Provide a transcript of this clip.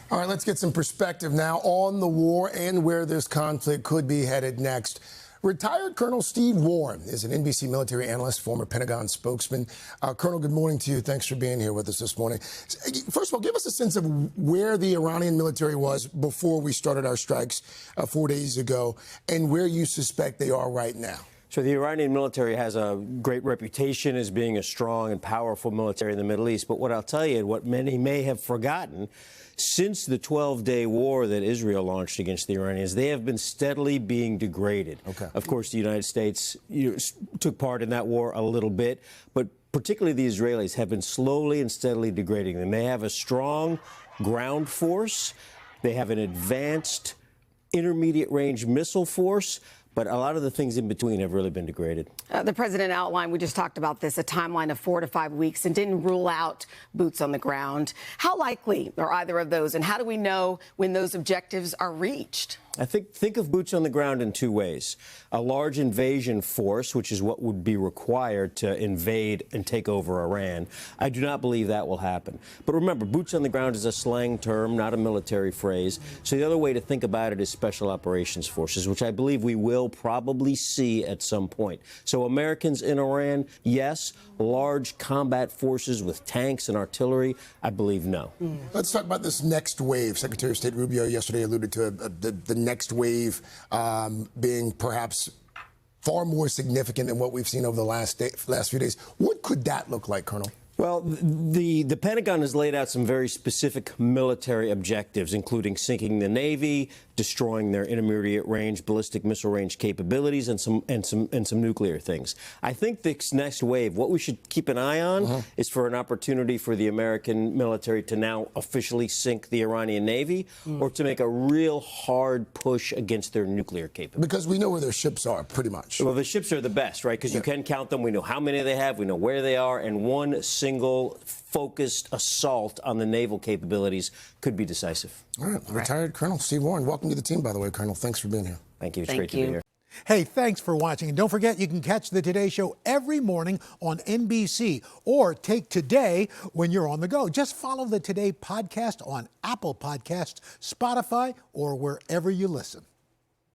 All right, let's get some perspective now on the war and where this conflict could be headed next. Retired Colonel Steve Warren is an NBC military analyst, former Pentagon spokesman. Colonel, good morning to you. Thanks for being here with us this morning. First of all, give us a sense of where the Iranian military was before we started our strikes 4 days ago and where you suspect they are right now. So the Iranian military has a great reputation as being a strong and powerful military in the Middle East. But what I'll tell you, what many may have forgotten, since the 12-day war that Israel launched against the Iranians, they have been steadily being degraded. Okay. Of course, the United States took part in that war a little bit, but particularly the Israelis have been slowly and steadily degrading them. They have a strong ground force. They have an advanced intermediate-range missile force. But a lot of the things in between have really been degraded. The president outlined, we just talked about this, a timeline of 4 to 5 weeks and didn't rule out boots on the ground. How likely are either of those, and how do we know when those objectives are reached? I think of boots on the ground in two ways. A large invasion force, which is what would be required to invade and take over Iran. I do not believe that will happen. But remember, boots on the ground is a slang term, not a military phrase. So the other way to think about it is special operations forces, which I believe we will probably see at some point. So Americans in Iran, yes. Large combat forces with tanks and artillery, I believe no. Let's talk about this next wave. Secretary of State Rubio yesterday alluded to the next wave being perhaps far more significant than what we've seen over the last few days. What could that look like, Colonel? Well, the Pentagon has laid out some very specific military objectives, including sinking the Navy, destroying their intermediate range ballistic missile range capabilities, and some nuclear things. I think this next wave, what we should keep an eye on is for an opportunity for the American military to now officially sink the Iranian Navy or to make a real hard push against their nuclear capabilities. Because we know where their ships are, pretty much. Well, the ships are the best, right? Because you can count them. We know how many they have. We know where they are. And one single focused assault on the naval capabilities could be decisive. All right. Retired Colonel Steve Warren. Welcome to the team, by the way, Colonel. Thanks for being here. Thank you. It's great to be here. Hey, thanks for watching. And don't forget, you can catch the Today Show every morning on NBC or take Today when you're on the go. Just follow the Today podcast on Apple Podcasts, Spotify, or wherever you listen.